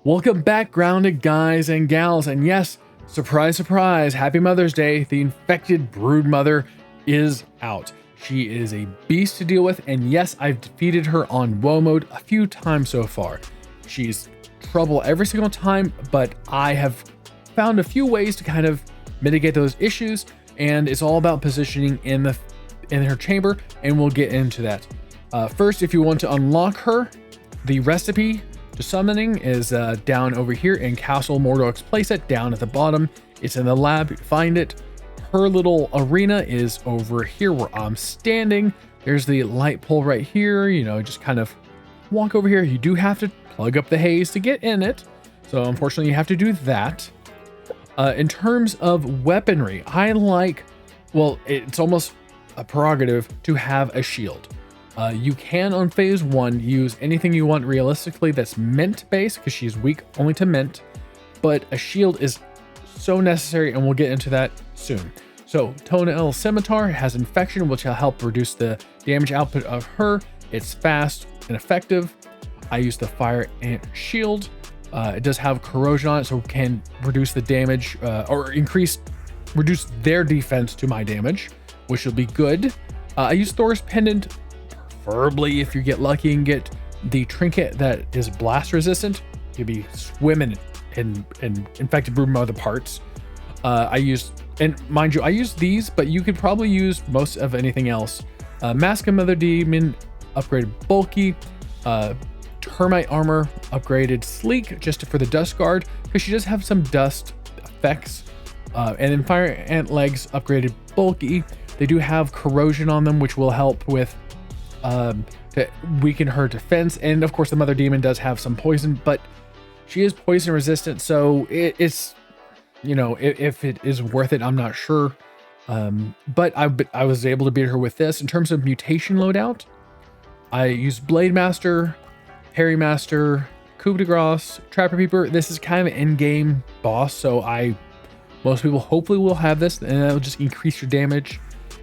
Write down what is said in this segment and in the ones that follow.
Welcome back, grounded guys and gals, and yes, surprise, surprise, happy Mother's Day. The infected broodmother is out. She is a beast to deal with, and yes, I've defeated her on woe mode a few times so far. She's trouble every single time, but I have found a few ways to kind of mitigate those issues, and it's all about positioning in her chamber, and we'll get into that. First, if you want to unlock her, the recipe to summoning is down over here in Castle Mordork's playset, down at the bottom. It's in the lab, find it. Her little arena is over here where I'm standing. There's the light pole right here, you know, just kind of walk over here. You do have to plug up the haze to get in it, so unfortunately you have to do that. In terms of weaponry, I like, well, it's almost a prerogative to have a shield. You can on phase 1 use anything you want realistically that's mint based, because she's weak only to mint, but a shield is so necessary, and we'll get into that soon. So Toenail Scimitar has infection, which will help reduce the damage output of her. It's fast and effective. I use the Fire Ant Shield. It does have corrosion on it, so it can reduce the damage or reduce their defense to my damage, which will be good. I use Thor's Pendant, preferably if you get lucky and get the trinket that is blast resistant. You'll be swimming in infected broodmother parts. I use, and mind you, I use these, but you could probably use most of anything else. Mask of Mother Demon, upgraded bulky. Termite armor, upgraded sleek, just for the dust guard, because she does have some dust effects. And then Fire Ant legs, upgraded bulky. They do have corrosion on them, which will help with to weaken her defense. And of course the Mother Demon does have some poison, but she is poison resistant, so it's, you know, if it is worth it, I'm not sure. But I was able to beat her with this. In terms of mutation loadout, I use Blade Master, Parry Master, Coup de Grace, Trapper Peeper. This is kind of an in-game boss, so most people hopefully will have this, and it'll just increase your damage.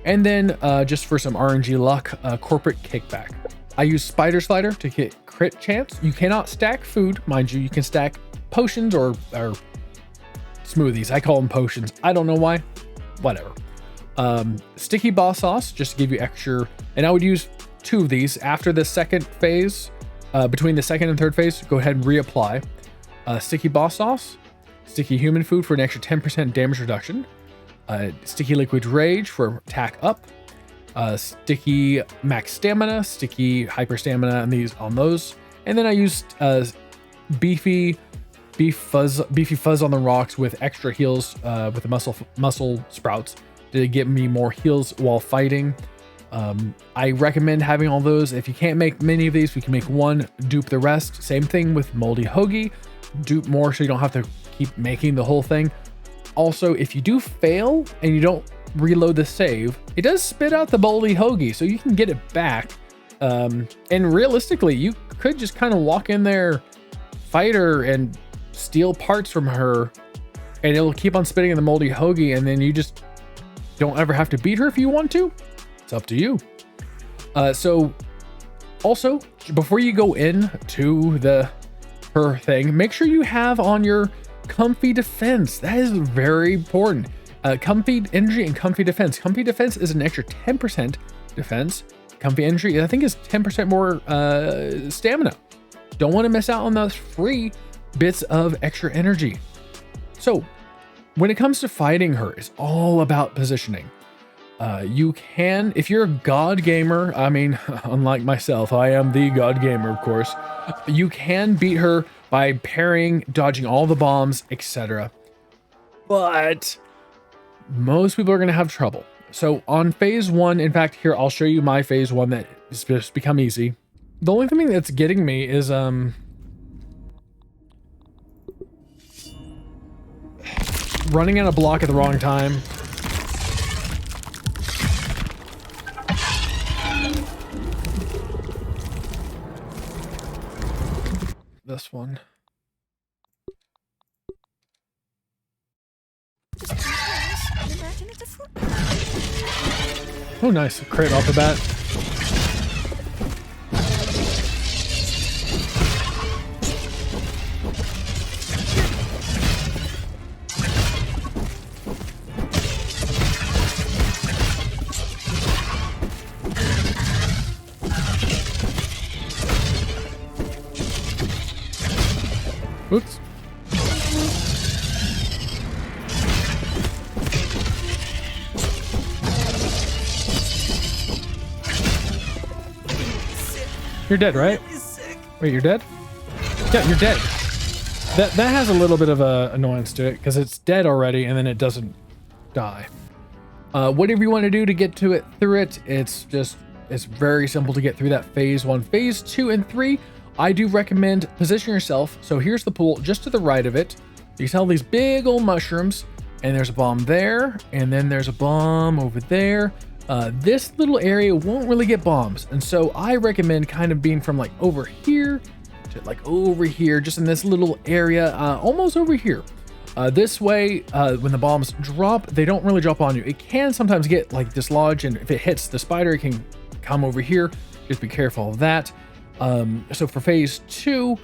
And then just for some RNG luck, Corporate Kickback. I use Spider Slider to get crit chance. You cannot stack food, mind you. You can stack potions or smoothies. I call them potions. I don't know why. Whatever. Sticky Boss Sauce, just to give you extra. And I would use 2 of these after the second phase. Between the second and third phase, go ahead and reapply. Sticky Boss Sauce, Sticky Human Food for an extra 10% damage reduction. Sticky Liquid Rage for attack up. Sticky Max Stamina, Sticky Hyper Stamina, and these on those. And then I used Beefy Fuzz on the rocks with extra heals with the muscle sprouts to get me more heals while fighting. I recommend having all those. If you can't make many of these, we can make one, dupe the rest. Same thing with Moldy Hoagie, dupe more so you don't have to keep making the whole thing. Also, if you do fail and you don't reload the save, it does spit out the Moldy Hoagie, so you can get it back. And realistically, you could just kind of walk in there, fight her, and steal parts from her, and it'll keep on spitting in the Moldy Hoagie, and then you just don't ever have to beat her if you want to. It's up to you. So also, before you go in to her thing, make sure you have on your Comfy Defense. That is very important. Comfy Energy and Comfy Defense. Comfy Defense is an extra 10% defense. Comfy Energy, I think, is 10% more stamina. Don't want to miss out on those free bits of extra energy. So when it comes to fighting her, it's all about positioning. You can, if you're a god gamer, I mean, unlike myself, I am the god gamer, of course, you can beat her by parrying, dodging all the bombs, etc. But most people are going to have trouble. So on phase 1, in fact, here, I'll show you my phase 1 that has just become easy. The only thing that's getting me is, running out of block at the wrong time. This one. Oh, nice. Crit off the bat. Oops. You're dead, right? Wait, you're dead? Yeah, you're dead. That has a little bit of a annoyance to it because it's dead already and then it doesn't die. Whatever you want to do to get to it through it, it's very simple to get through that phase 1. Phase 2 and 3, I do recommend position yourself. So here's the pool just to the right of it. You can tell these big old mushrooms, and there's a bomb there, and then there's a bomb over there. This little area won't really get bombs, and so I recommend kind of being from like over here to like over here, just in this little area, almost over here. This way, when the bombs drop, they don't really drop on you. It can sometimes get like dislodged, and if it hits the spider, it can come over here. Just be careful of that. So for phase 2,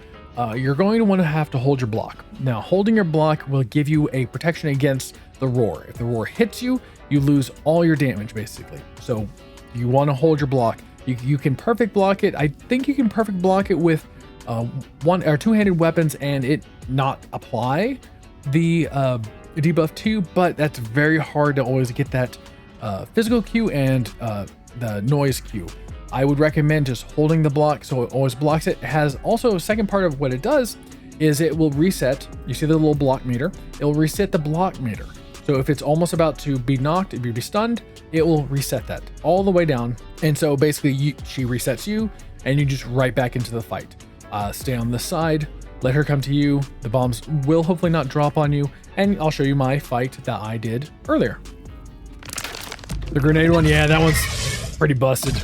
you're going to want to have to hold your block. Now, holding your block will give you a protection against the roar. If the roar hits you, you lose all your damage, basically. So you want to hold your block. You can perfect block it. I think you can perfect block it with one or two-handed weapons and it not apply the debuff to you, but that's very hard to always get that physical cue and the noise cue. I would recommend just holding the block so it always blocks it. It has also a second part of what it does is it will reset. You see the little block meter? It will reset the block meter. So if it's almost about to be knocked, if you be stunned, it will reset that all the way down. And so basically she resets you and you just right back into the fight. Stay on the side, let her come to you. The bombs will hopefully not drop on you. And I'll show you my fight that I did earlier. The grenade one, yeah, that one's pretty busted.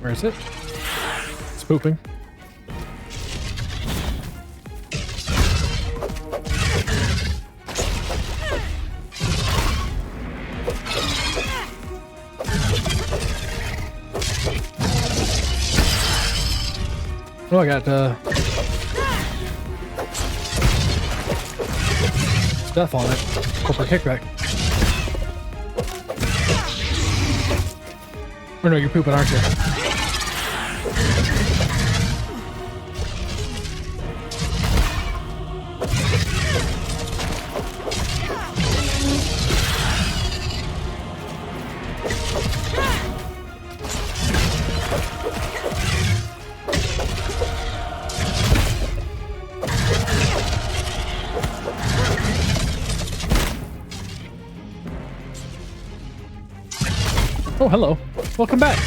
Where is it? It's pooping. Oh, I got stuff on it. Corporate kickback. Oh no, you're pooping, aren't you? Oh, hello. Welcome back.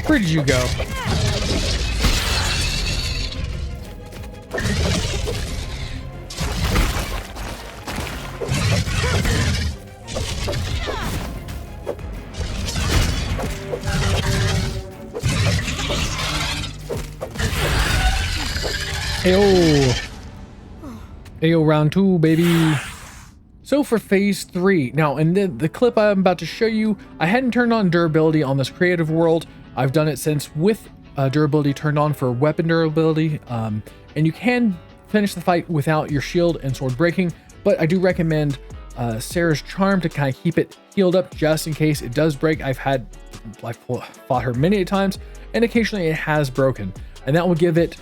Where did you go? Ayo. Ayo, round 2, baby. So for phase 3, now in the clip I'm about to show you, I hadn't turned on durability on this creative world. I've done it since with durability turned on for weapon durability. And you can finish the fight without your shield and sword breaking, but I do recommend Sarah's charm to kind of keep it healed up just in case it does break. I've fought her many times and occasionally it has broken, and that will give it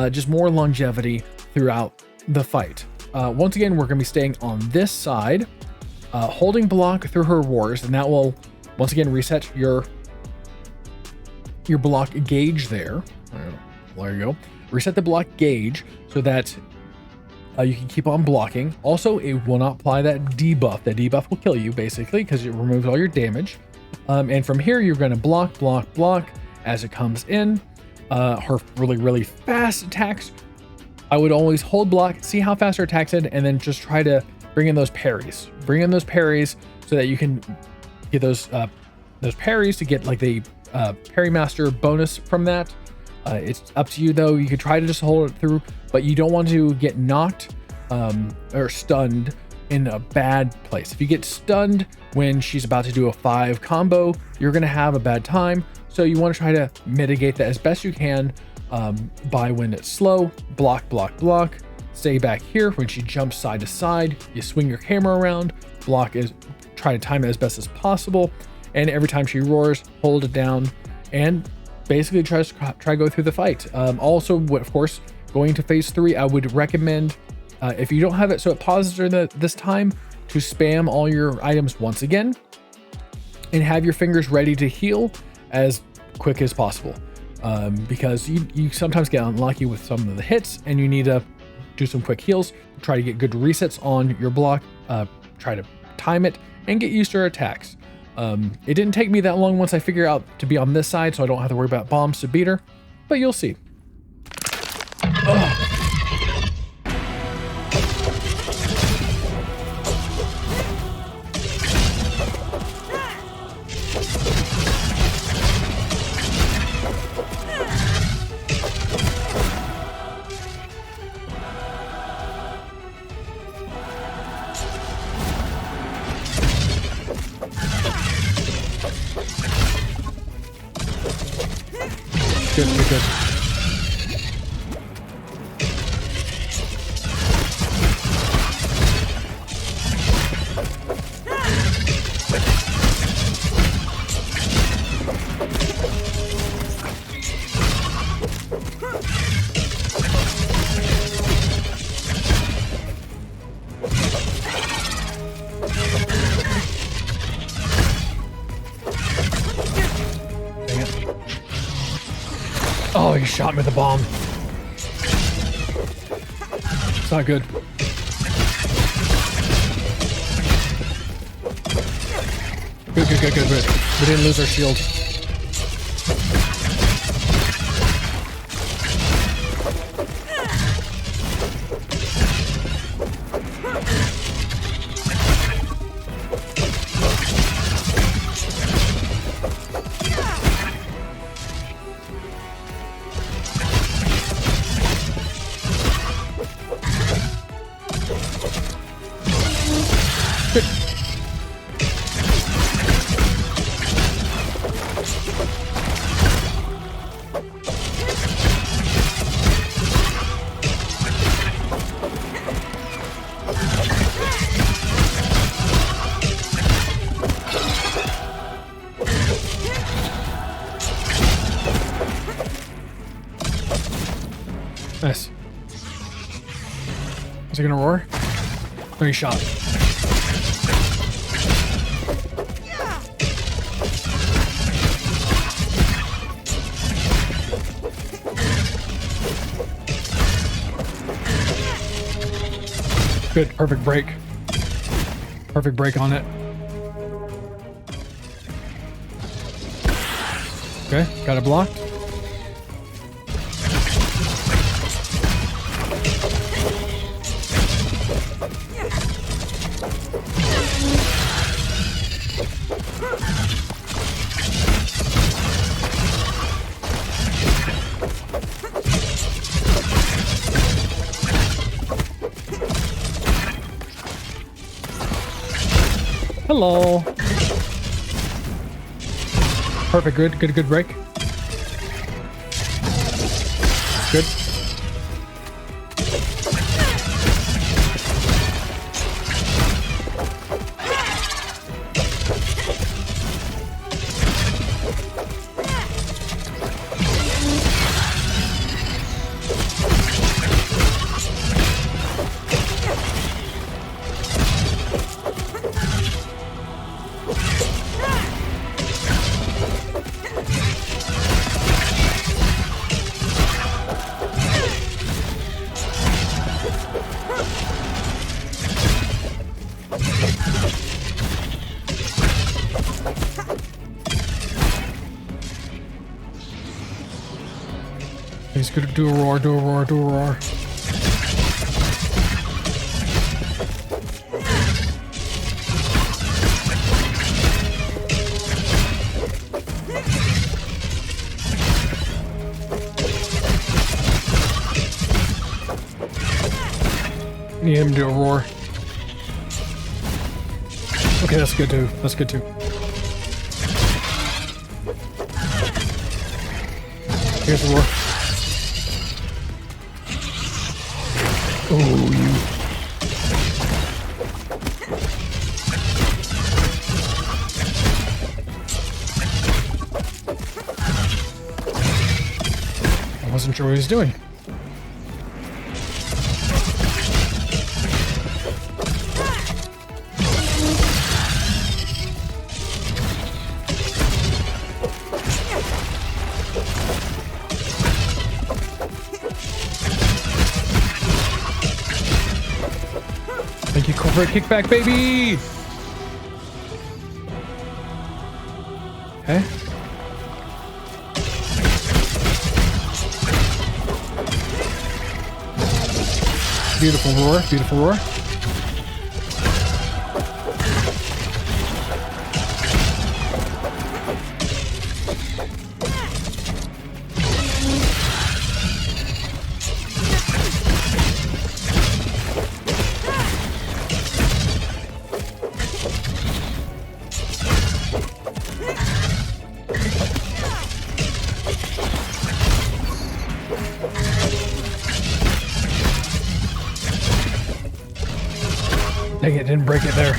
just more longevity throughout the fight. Once again, we're going to be staying on this side, holding block through her wars, and that will once again reset your block gauge there. There you go. Reset the block gauge so that you can keep on blocking. Also, it will not apply that debuff. That debuff will kill you basically because it removes all your damage. And from here, you're going to block as it comes in. Her really fast attacks, I would always hold block, see how fast her attacks in, and then just try to bring in those parries. Bring in those parries so that you can get those parries to get like the parry master bonus from that. It's up to you though. You could try to just hold it through, but you don't want to get knocked or stunned in a bad place. If you get stunned when she's about to do a 5 combo, you're gonna have a bad time. So you want to try to mitigate that as best you can. By when it's slow, block, stay back here. When she jumps side to side, you swing your camera around, block as try to time it as best as possible. And every time she roars, hold it down and basically try to go through the fight. Also, of course, going to phase 3, I would recommend, if you don't have it so it pauses during this time, to spam all your items once again and have your fingers ready to heal as quick as possible. Because you sometimes get unlucky with some of the hits and you need to do some quick heals, try to get good resets on your block, try to time it and get used to her attacks. It didn't take me that long once I figure out to be on this side, so I don't have to worry about bombs to beat her, but you'll see. Oh. Good. Oh, he shot me with a bomb. It's not good. Good. We didn't lose our shield. Nice. Is he gonna roar? No, he shot. Good, perfect break. Perfect break on it. Okay, got it blocked. Hello. Perfect, good break. Good. He's gonna do a roar. Need him to do a roar. Okay, that's good too. Here's the roar. Oh, you. wasn't sure what he was doing. Thank you, corporate kickback, baby! Okay. Beautiful roar, beautiful roar. Dang it, didn't break it there.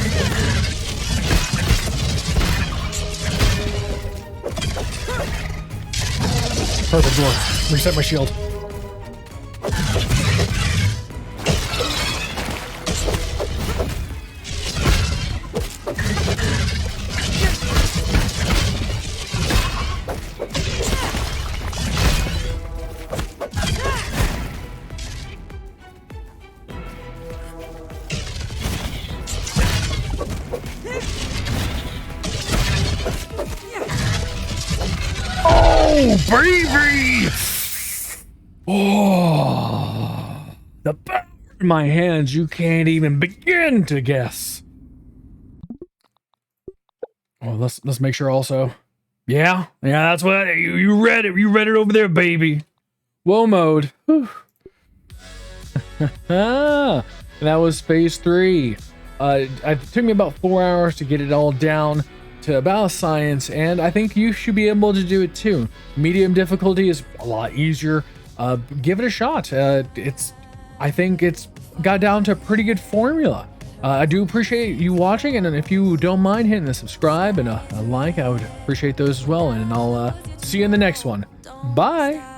Perfect dwarf. Reset my shield. Oh, baby! Oh, the power in my hands you can't even begin to guess. Oh, let's make sure also. Yeah, that's what you read it. You read it over there, baby. Woe mode. That was phase 3. It took me about 4 hours to get it all down to about science, and I think you should be able to do it too. Medium difficulty is a lot easier. Give it a shot. I think it's got down to a pretty good formula. I do appreciate you watching, and if you don't mind hitting the subscribe and a like, I would appreciate those as well. And I'll see you in the next one. Bye.